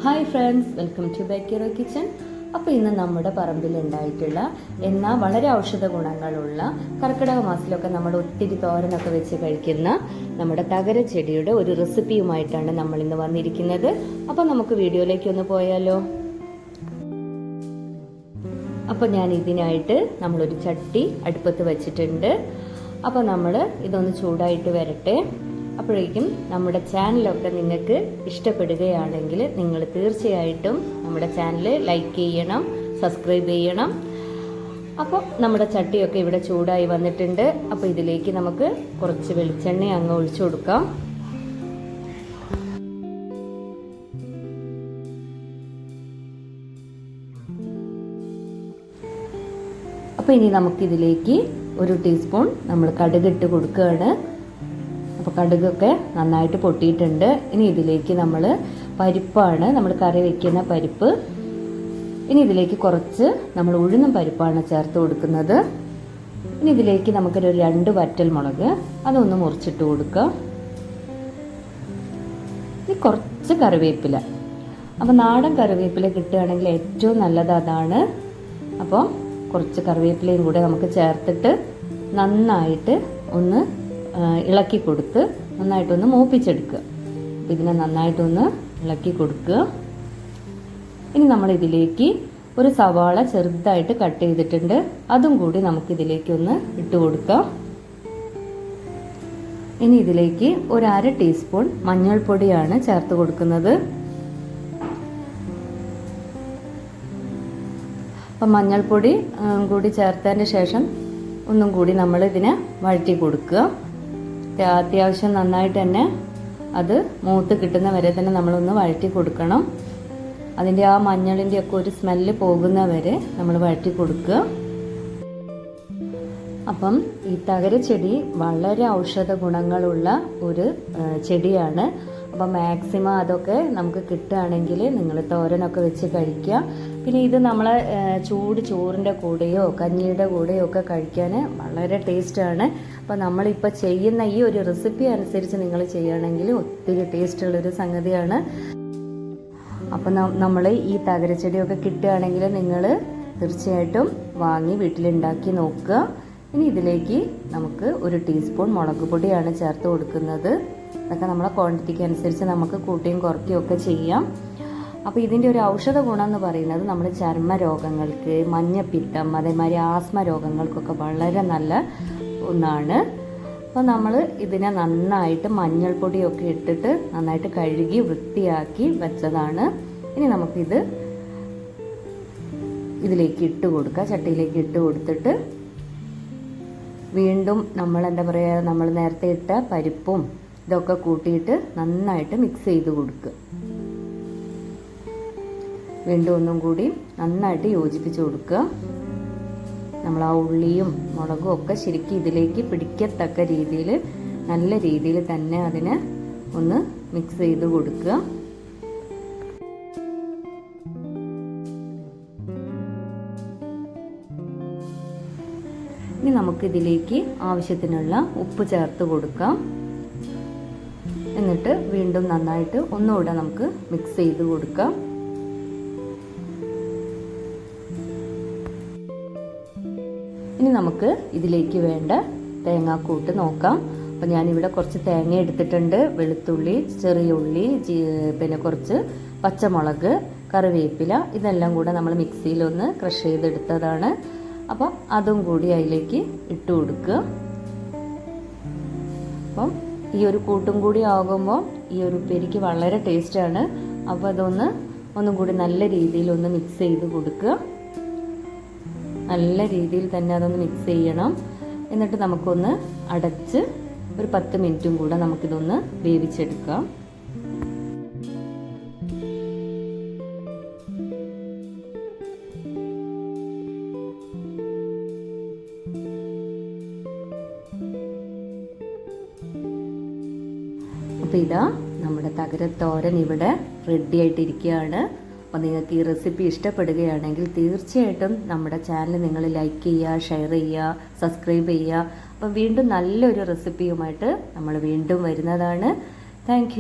Hi friends, welcome to bakery kitchen. അപ്പോൾ ഇന്ന് നമ്മുടെ പറമ്പിലുണ്ടായിട്ടുള്ള എന്നാൽ വളരെ ഔഷധ ഗുണങ്ങളുള്ള കർക്കിടക മാസത്തിലൊക്കെ നമ്മൾ ഒത്തിരി തോരനൊക്കെ വെച്ച് കഴിക്കുന്ന നമ്മുടെ തകര ചെടിയുടെ ഒരു റെസിപ്പിയുമായിട്ടാണ് നമ്മൾ ഇന്ന് വന്നിരിക്കുന്നത്. അപ്പോൾ നമുക്ക് വീഡിയോയിലേക്ക് ഒന്ന് പോയാലോ. അപ്പോൾ ഞാൻ ഇതിനായിട്ട് നമ്മളൊരു ചട്ടി അടുപ്പത്ത് വെച്ചിട്ടുണ്ട്. അപ്പോൾ നമ്മൾ ഇതൊന്ന് ചൂടായിട്ട് വരട്ടെ. അപ്പോഴേക്കും നമ്മുടെ ചാനലൊക്കെ നിങ്ങൾക്ക് ഇഷ്ടപ്പെടുകയാണെങ്കിൽ നിങ്ങൾ തീർച്ചയായിട്ടും നമ്മുടെ ചാനൽ ലൈക്ക് ചെയ്യണം, സബ്സ്ക്രൈബ് ചെയ്യണം. അപ്പോൾ നമ്മുടെ ചട്ടിയൊക്കെ ഇവിടെ ചൂടായി വന്നിട്ടുണ്ട്. അപ്പോൾ ഇതിലേക്ക് നമുക്ക് കുറച്ച് വെളിച്ചെണ്ണ അങ്ങ് ഒഴിച്ചു കൊടുക്കാം. അപ്പോൾ ഇനി നമുക്കിതിലേക്ക് 1 ടീസ്പൂൺ നമ്മൾ കടുകിട്ട് കൊടുക്കുകയാണ്. അപ്പോൾ കടുകൊക്കെ നന്നായിട്ട് പൊട്ടിയിട്ടുണ്ട്. ഇനി ഇതിലേക്ക് നമ്മൾ പരിപ്പാണ്, നമ്മൾ കറി വയ്ക്കുന്ന പരിപ്പ്. ഇനി ഇതിലേക്ക് കുറച്ച് നമ്മൾ ഉഴുന്നും പരിപ്പാണ് ചേർത്ത് കൊടുക്കുന്നത്. ഇനി ഇതിലേക്ക് നമുക്കൊരു 2 വറ്റൽ മുളക് അതൊന്ന് മുറിച്ചിട്ട് കൊടുക്കാം. ഇനി കുറച്ച് കറിവേപ്പില. അപ്പോൾ നാടൻ കറിവേപ്പില കിട്ടുകയാണെങ്കിൽ ഏറ്റവും നല്ലത് അതാണ്. അപ്പോൾ കുറച്ച് കറിവേപ്പിലയും കൂടെ നമുക്ക് ചേർത്തിട്ട് നന്നായിട്ട് ഒന്ന് ഇളക്കി കൊടുത്ത് നന്നായിട്ടൊന്ന് മൂപ്പിച്ചെടുക്കുക. അപ്പോൾ ഇതിനെ നന്നായിട്ടൊന്ന് ഇളക്കി കൊടുക്കുക. ഇനി നമ്മൾ ഇതിലേക്ക് ഒരു സവാള ചെറുതായിട്ട് കട്ട് ചെയ്തിട്ടുണ്ട്, അതും കൂടി നമുക്കിതിലേക്കൊന്ന് ഇട്ട് കൊടുക്കാം. ഇനി ഇതിലേക്ക് 1/2 ടീസ്പൂൺ മഞ്ഞൾപ്പൊടിയാണ് ചേർത്ത് കൊടുക്കുന്നത്. അപ്പം മഞ്ഞൾപ്പൊടി കൂടി ചേർത്തതിന് ശേഷം ഒന്നും കൂടി നമ്മൾ ഇതിനെ വഴറ്റി കൊടുക്കുക. അത്യാവശ്യം നന്നായിട്ട് തന്നെ അത് മൂത്ത് കിട്ടുന്ന വരെ തന്നെ നമ്മളൊന്ന് വഴറ്റി കൊടുക്കണം. അതിൻ്റെ ആ മഞ്ഞളിൻ്റെ ഒക്കെ ഒരു സ്മെല്ല് പോകുന്ന വരെ നമ്മൾ വഴറ്റി കൊടുക്കുക. അപ്പം ഈ തകര ചെടി വളരെ ഔഷധ ഗുണങ്ങളുള്ള ഒരു ചെടിയാണ്. അപ്പം മാക്സിമം അതൊക്കെ നമുക്ക് കിട്ടുകയാണെങ്കിൽ നിങ്ങൾ തോരനൊക്കെ വെച്ച് കഴിക്കുക. പിന്നെ ഇത് നമ്മളെ ചൂട് ചോറിൻ്റെ കൂടെയോ കഞ്ഞിയുടെ കൂടെയോ ഒക്കെ കഴിക്കാൻ വളരെ ടേസ്റ്റാണ്. അപ്പോൾ നമ്മളിപ്പോൾ ചെയ്യുന്ന ഈ ഒരു റെസിപ്പി അനുസരിച്ച് നിങ്ങൾ ചെയ്യുകയാണെങ്കിൽ ഒത്തിരി ടേസ്റ്റുള്ളൊരു സംഗതിയാണ്. അപ്പം നമ്മൾ ഈ തകരച്ചെടിയൊക്കെ കിട്ടുകയാണെങ്കിൽ നിങ്ങൾ തീർച്ചയായിട്ടും വാങ്ങി വീട്ടിലുണ്ടാക്കി നോക്കുക. ഇനി ഇതിലേക്ക് നമുക്ക് 1 ടീസ്പൂൺ മുളക് പൊടിയാണ് ചേർത്ത് കൊടുക്കുന്നത്. അതൊക്കെ നമ്മളെ ക്വാണ്ടിറ്റിക്ക് അനുസരിച്ച് നമുക്ക് കൂട്ടിയും കുറയ്ക്കുകയും ഒക്കെ ചെയ്യാം. അപ്പോൾ ഇതിൻ്റെ ഒരു ഔഷധ ഗുണം എന്ന് പറയുന്നത് നമ്മൾ ചർമ്മ രോഗങ്ങൾക്ക്, മഞ്ഞപ്പിത്തം, അതേമാതിരി ആസ്മ രോഗങ്ങൾക്കൊക്കെ വളരെ നല്ല ഒന്നാണ്. അപ്പോൾ നമ്മൾ ഇതിനെ നന്നായിട്ട് മഞ്ഞൾപ്പൊടിയൊക്കെ ഇട്ടിട്ട് നന്നായിട്ട് കഴുകി വൃത്തിയാക്കി വെച്ചതാണ്. ഇനി നമുക്കിത് ഇതിലേക്ക് ഇട്ട് കൊടുക്കുക. ചട്ടിയിലേക്ക് ഇട്ട് കൊടുത്തിട്ട് വീണ്ടും നമ്മൾ എന്താ പറയുക, നമ്മൾ നേരത്തെ ഇട്ട പരിപ്പും ഇതൊക്കെ കൂട്ടിയിട്ട് നന്നായിട്ട് മിക്സ് ചെയ്ത് കൊടുക്കുക. വീണ്ടും ഒന്നും കൂടി നന്നായിട്ട് യോജിപ്പിച്ച് കൊടുക്കുക. നമ്മൾ ആ ഉള്ളിയും മുളകും ഒക്കെ ശരിക്കും ഇതിലേക്ക് പിടിക്കത്തക്ക രീതിയിൽ നല്ല രീതിയിൽ തന്നെ അതിനെ ഒന്ന് മിക്സ് ചെയ്ത് കൊടുക്കുക. ഇനി നമുക്കിതിലേക്ക് ആവശ്യത്തിനുള്ള ഉപ്പ് ചേർത്ത് കൊടുക്കാം. എന്നിട്ട് വീണ്ടും നന്നായിട്ട് ഒന്നുകൂടെ നമുക്ക് മിക്സ് ചെയ്ത് കൊടുക്കാം. ഇനി നമുക്ക് ഇതിലേക്ക് വേണ്ട തേങ്ങാക്കൂട്ട് നോക്കാം. അപ്പോൾ ഞാനിവിടെ കുറച്ച് തേങ്ങ എടുത്തിട്ടുണ്ട്. വെളുത്തുള്ളി, ചെറിയ ഉള്ളി, പിന്നെ കുറച്ച് പച്ചമുളക്, കറിവേപ്പില, ഇതെല്ലാം കൂടെ നമ്മൾ മിക്സിയിലൊന്ന് ക്രഷ് ചെയ്തെടുത്തതാണ്. അപ്പം അതും കൂടി അതിലേക്ക് ഇട്ട് കൊടുക്കുക. അപ്പം ഈ ഒരു കൂട്ടും കൂടി ആകുമ്പോൾ ഈ ഒരു ഉപ്പേരിക്ക് വളരെ ടേസ്റ്റാണ്. അപ്പോൾ ഒന്നും കൂടി നല്ല രീതിയിൽ ഒന്ന് മിക്സ് ചെയ്ത് കൊടുക്കുക. നല്ല രീതിയിൽ തന്നെ അതൊന്ന് മിക്സ് ചെയ്യണം. എന്നിട്ട് നമുക്കൊന്ന് അടച്ച് ഒരു 10 മിനിറ്റും കൂടെ നമുക്കിതൊന്ന് വേവിച്ചെടുക്കാം. അപ്പോൾ ഇതാ നമ്മുടെ തകരത്തോരൻ ഇവിടെ റെഡി ആയിട്ടിരിക്കുകയാണ്. അപ്പോൾ നിങ്ങൾക്ക് ഈ റെസിപ്പി ഇഷ്ടപ്പെടുകയാണെങ്കിൽ തീർച്ചയായിട്ടും നമ്മുടെ ചാനൽ നിങ്ങൾ ലൈക്ക് ചെയ്യുക, ഷെയർ ചെയ്യുക, സബ്സ്ക്രൈബ് ചെയ്യുക. അപ്പം വീണ്ടും നല്ലൊരു റെസിപ്പിയുമായിട്ട് നമ്മൾ വീണ്ടും വരുന്നതാണ്. താങ്ക്